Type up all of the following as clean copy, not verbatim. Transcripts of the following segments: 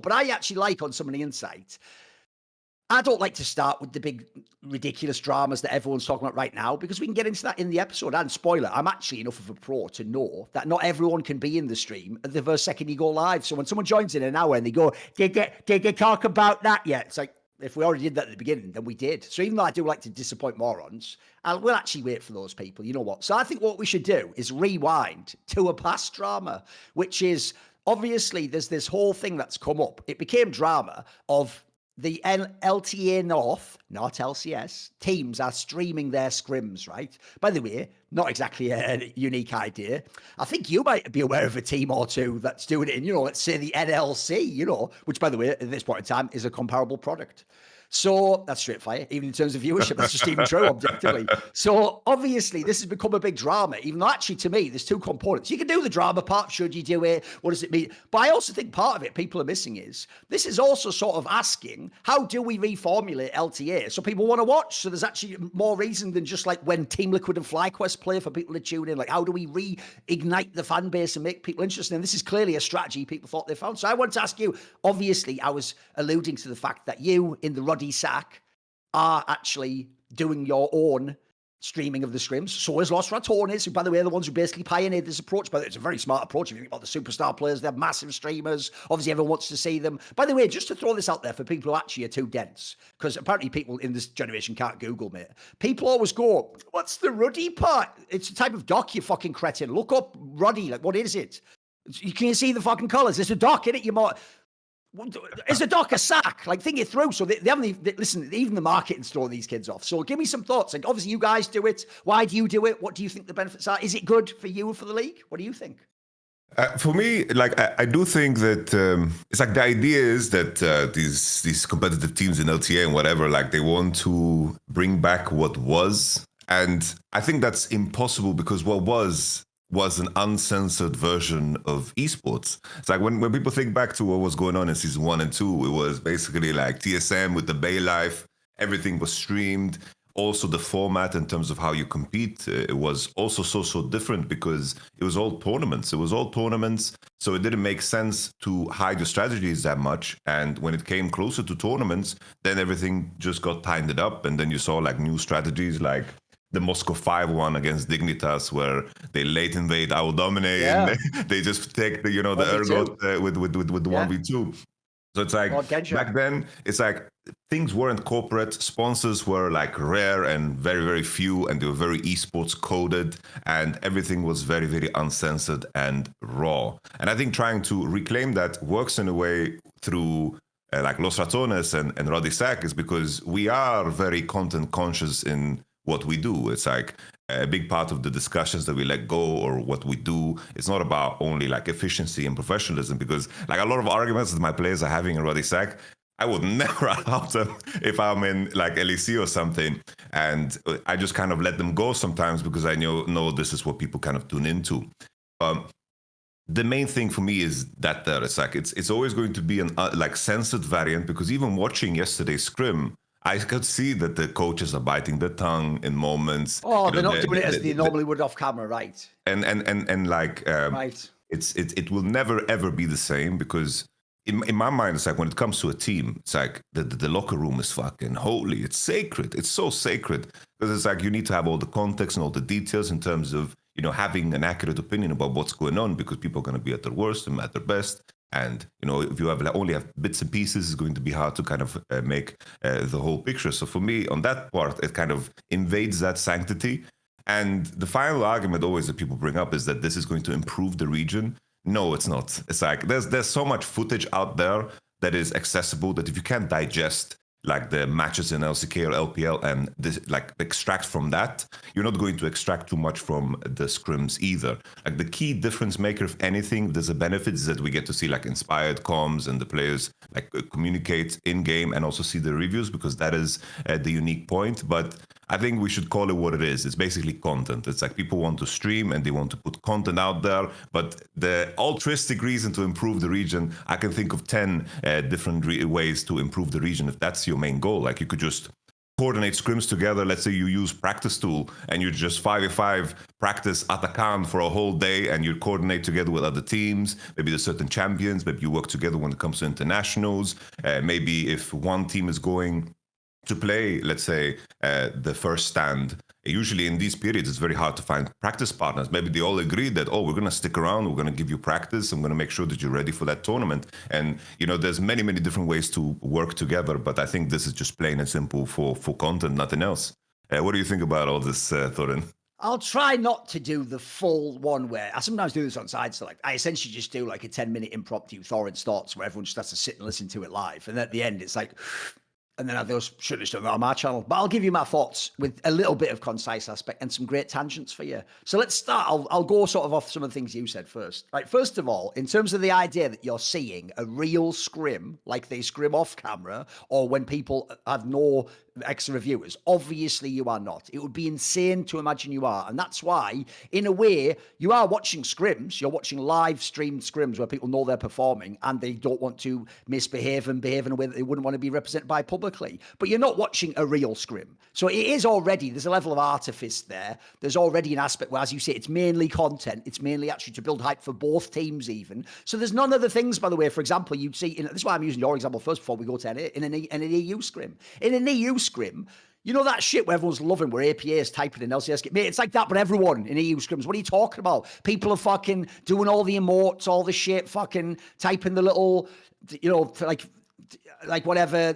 But I actually like on some of the insight. I don't like to start with the big, ridiculous dramas that everyone's talking about right now, because we can get into that in the episode. And spoiler, I'm actually enough of a pro to know that not everyone can be in the stream the first second you go live. So when someone joins in an hour and they go, did you talk about that yet? It's like, if we already did that at the beginning, then we did. So even though I do like to disappoint morons, we'll actually wait for those people. You know what? So I think what we should do is rewind to a past drama, which is obviously there's this whole thing that's come up. It became drama of the LTA North, not LCS, teams are streaming their scrims, right? By the way, not exactly a unique idea. I think you might be aware of a team or two that's doing it in, let's say the NLC, which, by the way, at this point in time is a comparable product. So that's straight fire, even in terms of viewership. That's just even true, objectively. So obviously, this has become a big drama, even though actually, to me, there's two components. You can do the drama part. Should you do it? What does it mean? But I also think part of it people are missing is this is also sort of asking, how do we reformulate LTA so people want to watch? So there's actually more reason than just like when Team Liquid and FlyQuest play for people to tune in. Like, how do we reignite the fan base and make people interested? And this is clearly a strategy people thought they found. So I want to ask you, obviously, I was alluding to the fact that you in the Ruddy Sack are actually doing your own streaming of the scrims. So is Los Ratones, who, by the way, are the ones who basically pioneered this approach. But it's a very smart approach. If you think about the superstar players, they have massive streamers. Obviously, everyone wants to see them. By the way, just to throw this out there for people who actually are too dense, because apparently people in this generation can't Google, mate. People always go, what's the Ruddy part? It's a type of doc, you fucking cretin. Look up Ruddy. Like, what is it? You can see the fucking colours. There's a doc in it. You might... Is a doc a sack? Like, think it through. So they haven't listen, even the marketing's throwing these kids off. So give me some thoughts. Like, obviously, you guys do it. Why do you do it? What do you think the benefits are? Is it good for you or for the league? What do you think? For me, like, I do think that it's like the idea is that these competitive teams in LTA and whatever, like, they want to bring back what was. And I think that's impossible because what was an uncensored version of esports. It's like when people think back to what was going on in season 1 and 2, it was basically like TSM with the Bay Life, everything was streamed. Also the format in terms of how you compete, it was also so different because it was all tournaments. So it didn't make sense to hide your strategies that much. And when it came closer to tournaments, then everything just got tightened up. And then you saw like new strategies like the Moscow 5-1 against Dignitas, where they late invade, I will dominate, and they just take the Ergot with the 1v2. So it's like back then, it's like things weren't corporate. Sponsors were like rare and very, very few, and they were very esports coded, and everything was very, very uncensored and raw. And I think trying to reclaim that works in a way through like Los Ratones and Rodisac is because we are very content conscious in what we do. It's like a big part of the discussions that we let go or what we do. It's not about only like efficiency and professionalism, because like a lot of arguments that my players are having in Rodisac, I would never allow them if I'm in like LEC or something. And I just kind of let them go sometimes because I know this is what people kind of tune into. The main thing for me is that it's like it's always going to be an like censored variant, because even watching yesterday's scrim, I could see that the coaches are biting their tongue in moments. Oh, they're not doing it as they normally would off camera, right? And like right. It will never ever be the same, because in my mind it's like when it comes to a team, it's like the locker room is fucking holy. It's sacred. It's so sacred, because it's like you need to have all the context and all the details in terms of having an accurate opinion about what's going on, because people are going to be at their worst and at their best. And, if you only have bits and pieces, it's going to be hard to kind of make the whole picture. So for me, on that part, it kind of invades that sanctity. And the final argument always that people bring up is that this is going to improve the region. No, it's not. It's like there's so much footage out there that is accessible that if you can't digest like the matches in LCK or LPL and like extract from that, you're not going to extract too much from the scrims either. Like the key difference maker, if anything, there's a benefit is that we get to see like inspired comms and the players like communicate in game and also see the reviews, because that is the unique point. But I think we should call it what it is. It's basically content. It's like people want to stream and they want to put content out there, but the altruistic reason to improve the region, I can think of 10 different ways to improve the region if that's your main goal. Like you could just coordinate scrims together. Let's say you use practice tool and you just 5v5 practice Atakan for a whole day and you coordinate together with other teams. Maybe there's certain champions. Maybe you work together when it comes to internationals. Maybe if one team is going to play, let's say, the first stand, usually in these periods, it's very hard to find practice partners. Maybe they all agree that, oh, we're going to stick around, we're going to give you practice, I'm going to make sure that you're ready for that tournament. And, there's many, many different ways to work together, but I think this is just plain and simple for content, nothing else. What do you think about all this, Thorin? I'll try not to do the full one where I sometimes do this on side select. I essentially just do like a 10-minute impromptu Thorin's thoughts where everyone just has to sit and listen to it live. And at the end, it's like... And then I should have done that on my channel. But I'll give you my thoughts with a little bit of concise aspect and some great tangents for you. So let's start. I'll go sort of off some of the things you said first. Like, first of all, in terms of the idea that you're seeing a real scrim, like they scrim off camera, or when people have no extra viewers, obviously you are not. It would be insane to imagine you are. And that's why, in a way, you are watching scrims. You're watching live streamed scrims where people know they're performing and they don't want to misbehave and behave in a way that they wouldn't want to be represented by publicly. But you're not watching a real scrim. So it is already, there's a level of artifice there. There's already an aspect where, as you say, it's mainly content. It's mainly actually to build hype for both teams even. So there's none of the things, by the way, for example, you'd see, this is why I'm using your example first before we go to in an EU scrim. In an EU scrim, you know that shit where everyone's loving, where APA is typing in LCS. Mate, it's like that, but everyone in EU scrims. What are you talking about? People are fucking doing all the emotes, all the shit, fucking typing the little, like whatever,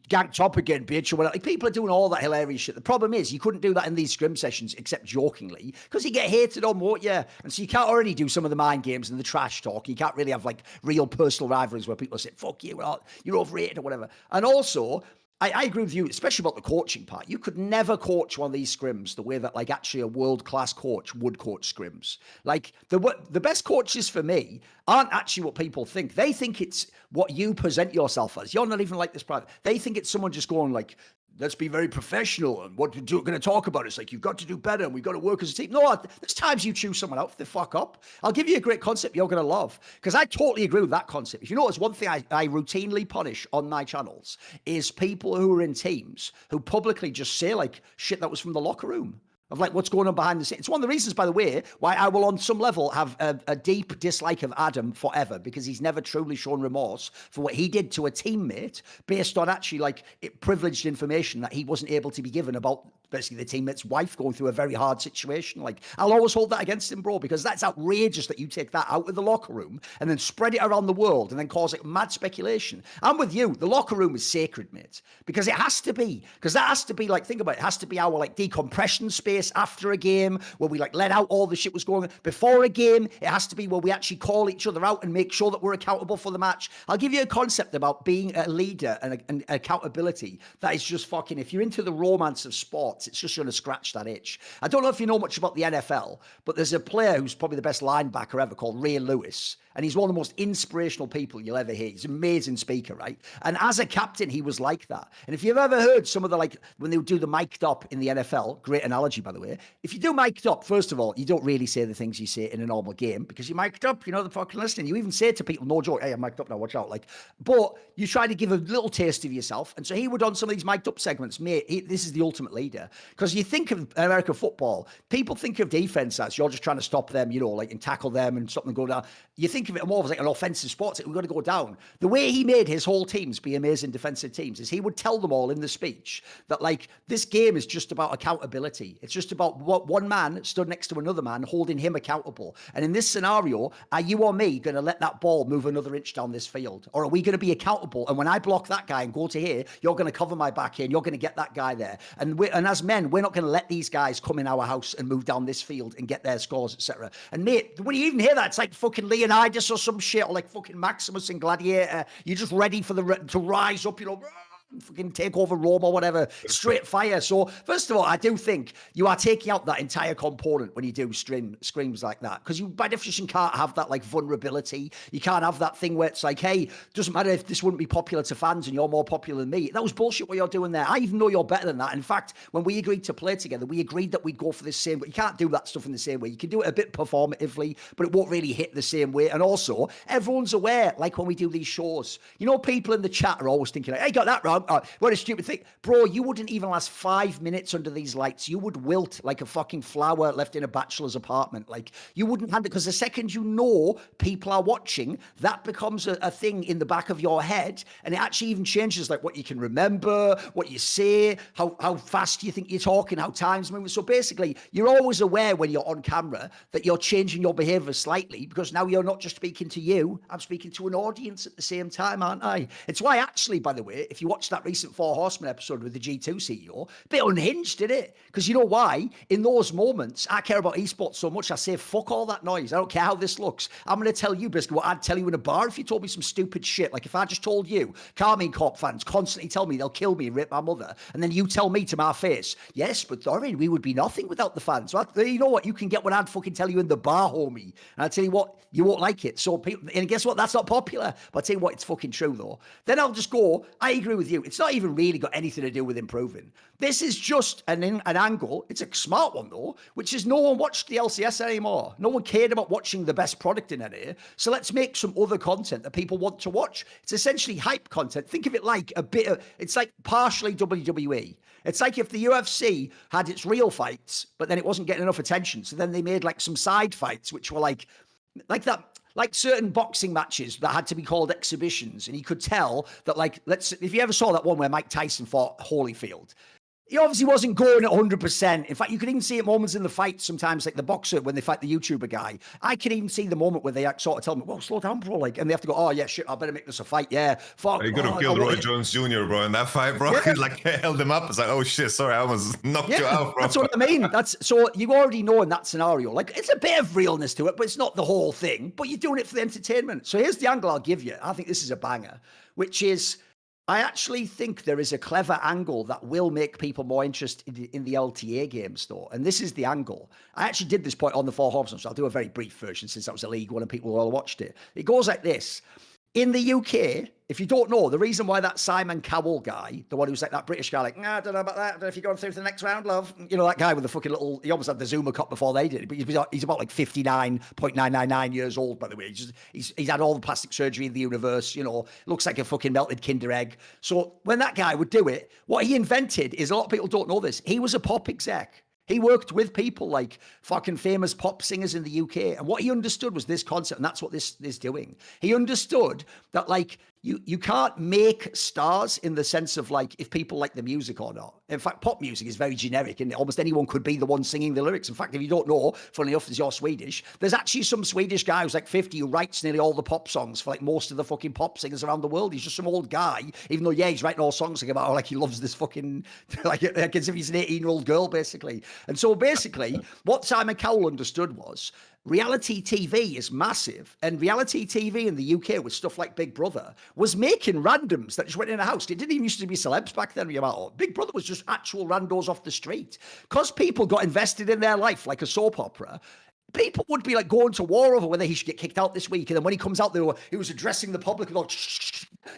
ganked up again, bitch, or whatever. Like, people are doing all that hilarious shit. The problem is you couldn't do that in these scrim sessions, except jokingly, because you get hated on, won't you? And so you can't already do some of the mind games and the trash talk. You can't really have like real personal rivalries where people say, fuck you, you're overrated or whatever. And also, I agree with you, especially about the coaching part. You could never coach one of these scrims the way that, like, actually a world-class coach would coach scrims. Like, the best coaches for me aren't actually what people think. They think it's what you present yourself as. You're not even like this private. They think it's someone just going like, let's be very professional and what we're going to talk about. It's like, you've got to do better and we've got to work as a team. No, there's times you choose someone out, they fuck up. I'll give you a great concept you're going to love, because I totally agree with that concept. If you notice, one thing I routinely punish on my channels is people who are in teams who publicly just say like shit that was from the locker room. Of like what's going on behind the scenes. It's one of the reasons, by the way, why I will on some level have a deep dislike of Adam forever, because he's never truly shown remorse for what he did to a teammate based on actually like privileged information that he wasn't able to be given about basically the teammate's wife going through a very hard situation. Like, I'll always hold that against him, bro, because that's outrageous that you take that out of the locker room and then spread it around the world and then cause it mad speculation. I'm with you. The locker room is sacred, mate, because it has to be, because that has to be like, think about it, it has to be our like decompression space after a game where we like let out all the shit was going on. Before a game, it has to be where we actually call each other out and make sure that we're accountable for the match. I'll give you a concept about being a leader and accountability that is just fucking, if you're into the romance of sport, it's just going to scratch that itch. I don't know if you know much about the NFL, but there's a player who's probably the best linebacker ever called Ray Lewis. And he's one of the most inspirational people you'll ever hear. He's an amazing speaker, right? And as a captain, he was like that. And if you've ever heard some of the, like, when they would do the mic'd up in the NFL, great analogy, by the way. If you do mic'd up, first of all, you don't really say the things you say in a normal game because you're mic'd up, you know, the fucking listening. You even say to people, no joke, hey, I'm mic'd up now, watch out. Like, but you try to give a little taste of yourself. And so he would, on some of these mic'd up segments, mate, this is the ultimate leader. Because you think of American football, people think of defense as you're just trying to stop them, you know, like, and tackle them and stop them go down. You think of it more as like an offensive sport. We've got to go down. The way he made his whole teams be amazing defensive teams is he would tell them all in the speech that, like, this game is just about accountability. It's just about what one man stood next to another man holding him accountable. And in this scenario, are you or me going to let that ball move another inch down this field? Or are we going to be accountable? And when I block that guy and go to here, you're going to cover my back here and you're going to get that guy there. And as men, we're not going to let these guys come in our house and move down this field and get their scores, etc. And mate, when you even hear that, it's like fucking Leonidas or some shit, or like fucking Maximus in Gladiator. You're just ready for to rise up, you know, fucking take over Rome or whatever, straight fire. So first of all, I do think you are taking out that entire component when you do screams like that, because you by definition can't have that like vulnerability. You can't have that thing where it's like, hey, doesn't matter if this wouldn't be popular to fans and you're more popular than me. That was bullshit what you're doing there. I even know you're better than that. In fact, when we agreed to play together, we agreed that we'd go for the same, but you can't do that stuff in the same way. You can do it a bit performatively, but it won't really hit the same way. And also, everyone's aware, like when we do these shows, you know, people in the chat are always thinking, like, hey, got that wrong. what a stupid thing. Bro, you wouldn't even last 5 minutes under these lights. You would wilt like a fucking flower left in a bachelor's apartment. Like, you wouldn't handle it, because the second you know people are watching, that becomes a thing in the back of your head, and it actually even changes like what you can remember, what you say, how fast you think you're talking, how time's moving. So basically, you're always aware when you're on camera that you're changing your behavior slightly, because now you're not just speaking to you, I'm speaking to an audience at the same time, aren't I? It's why, actually, by the way, if you watch that recent Four Horsemen episode with the G2 CEO, a bit unhinged, did it? Because you know why? In those moments, I care about esports so much, I say, fuck all that noise. I don't care how this looks. I'm going to tell you basically what I'd tell you in a bar if you told me some stupid shit. Like if I just told you, Carmine Corp fans constantly tell me they'll kill me and rape my mother, and then you tell me to my face, yes, but Thorin, we would be nothing without the fans. So you know what? You can get what I'd fucking tell you in the bar, homie. And I'll tell you what, you won't like it. So people, and guess what? That's not popular. But I'll tell you what, it's fucking true though. Then I'll just go, I agree with you. It's not even really got anything to do with improving. This is just an angle. It's a smart one though, which is no one watched the LCS anymore. No one cared about watching the best product in NA. So let's make some other content that people want to watch. It's essentially hype content. Think of it like it's like partially WWE. It's like if the UFC had its real fights, but then it wasn't getting enough attention. So then they made like some side fights, which were like that, like certain boxing matches that had to be called exhibitions. And you could tell that, like, if you ever saw that one where Mike Tyson fought Holyfield, he obviously wasn't going at 100%. In fact, you could even see at moments in the fight sometimes, like the boxer, when they fight the YouTuber guy, I can even see the moment where they sort of tell me, well, slow down, bro. Like, and they have to go, oh, yeah, shit, I better make this a fight. Yeah, fuck. You could have killed Roy Jones Jr., bro, in that fight, bro. Yeah. Like, held him up. It's like, oh, shit, sorry, I almost knocked you out, bro. That's what I mean. So you already know in that scenario, like, it's a bit of realness to it, but it's not the whole thing. But you're doing it for the entertainment. So here's the angle I'll give you. I think this is a banger, which is, I actually think there is a clever angle that will make people more interested in the LTA games, though. And this is the angle. I actually did this point on the Four Horsemen, so I'll do a very brief version since that was a league one and people all watched it. It goes like this. In the UK, if you don't know, the reason why that Simon Cowell guy, the one who's like that British guy, like, I don't know about that. I don't know if you're going through to the next round, love. You know, that guy with the fucking little, he almost had the Zuma Cup before they did. But he's about like 59.999 years old, by the way. He's had all the plastic surgery in the universe, you know, looks like a fucking melted Kinder Egg. So when that guy would do it, what he invented is, a lot of people don't know this, he was a pop exec. He worked with people like fucking famous pop singers in the UK. And what he understood was this concept, and that's what this is doing. He understood that, like, you can't make stars in the sense of, like, if people like the music or not. In fact, pop music is very generic, and almost anyone could be the one singing the lyrics. In fact, if you don't know, funnily enough, as you're Swedish, there's actually some Swedish guy who's like 50 who writes nearly all the pop songs for like most of the fucking pop singers around the world. He's just some old guy, even though, yeah, he's writing all songs like about, like, he loves this fucking, like as if he's an 18-year-old girl, basically. And so basically, what Simon Cowell understood was, reality TV is massive, and reality TV in the UK with stuff like Big Brother was making randoms that just went in a house. It didn't even used to be celebs back then. Big Brother was just actual randos off the street. Because people got invested in their life like a soap opera, people would be like going to war over whether he should get kicked out this week. And then when he comes out, he was addressing the public like,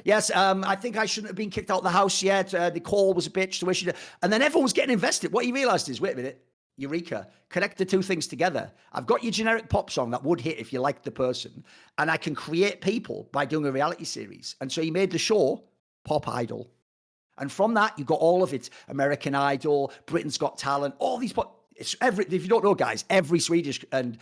yes, I think I shouldn't have been kicked out of the house yet. Nicole was a bitch. And then everyone was getting invested. What he realized is, wait a minute, Eureka, connect the two things together. I've got your generic pop song that would hit if you liked the person, and I can create people by doing a reality series. And so he made the show Pop Idol. And from that, you got all of it. American Idol, Britain's Got Talent, all these if you don't know, guys, every Swedish and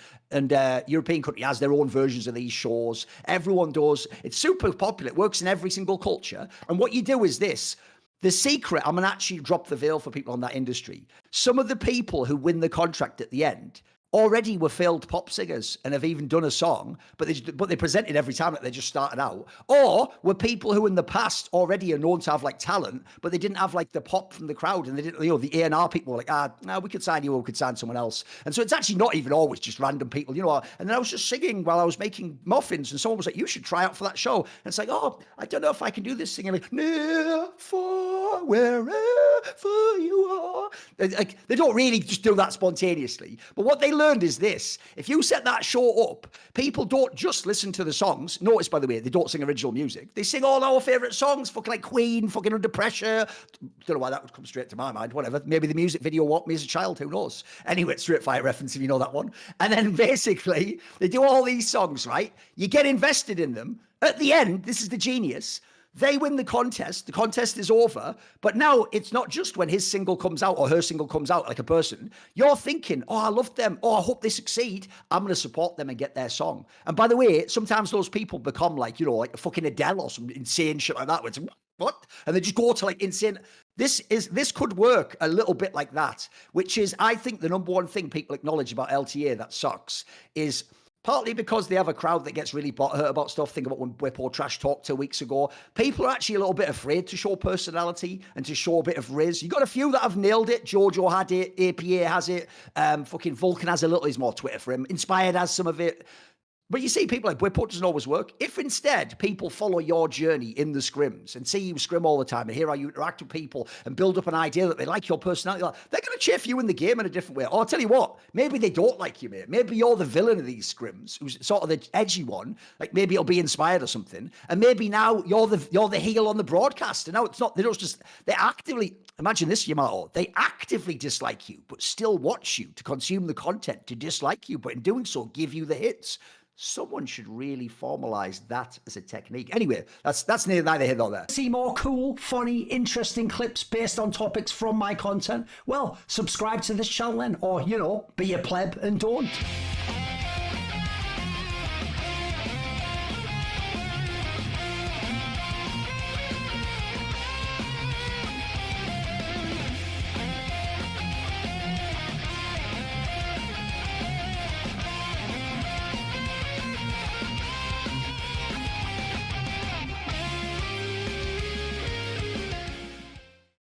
European country has their own versions of these shows. Everyone does. It's super popular. It works in every single culture. And what you do is this. The secret, I'm going to actually drop the veil for people on that industry. Some of the people who win the contract at the end already were failed pop singers and have even done a song, but they presented every time that they just started out. Or were people who in the past already are known to have like talent, but they didn't have like the pop from the crowd, and they didn't, you know, the A&R people were like, no, we could sign you or we could sign someone else. And so it's actually not even always just random people, you know. And then I was just singing while I was making muffins, and someone was like, you should try out for that show. And it's like, oh, I don't know if I can do this singing like, near, far, wherever you are. Like, they don't really just do that spontaneously. But what they learned is this: if you set that show up, people don't just listen to the songs. Notice, by the way, they don't sing original music. They sing all our favorite songs, fucking like Queen, fucking Under Pressure. Don't know why that would come straight to my mind. Whatever. Maybe the music video What Me as a Child. Who knows? Anyway, Street Fighter reference if you know that one. And then basically they do all these songs, right? You get invested in them. At the end, this is the genius. They win the contest is over, but now it's not just when his single comes out or her single comes out, like a person, you're thinking, oh, I love them, oh, I hope they succeed, I'm going to support them and get their song. And by the way, sometimes those people become like, you know, like a fucking Adele or some insane shit like that, where it's, what? And they just go to like insane. This could work a little bit like that, which is, I think, the number one thing people acknowledge about LTA that sucks is partly because they have a crowd that gets really butthurt about stuff. Think about when Whippo trash talked 2 weeks ago. People are actually a little bit afraid to show personality and to show a bit of riz. You got a few that have nailed it. Jojo had it. APA has it. Fucking Vulcan has a little. He's more Twitter for him. Inspired has some of it. But you see, people like Whippo doesn't always work. If instead people follow your journey in the scrims and see you scrim all the time and hear how you interact with people and build up an idea that they like your personality, they're going to cheer for you in the game in a different way. Or I'll tell you what, maybe they don't like you, mate. Maybe you're the villain of these scrims, who's sort of the edgy one. Like maybe it'll be Inspired or something. And maybe now you're the heel on the broadcast. And now it's not, they actively, imagine this, Yamato, they actively dislike you, but still watch you to consume the content, to dislike you, but in doing so, give you the hits. Someone should really formalize that as a technique. Anyway, that's neither here nor there. See more cool, funny, interesting clips based on topics from my content? Well, subscribe to this channel then, or, you know, be a pleb and don't.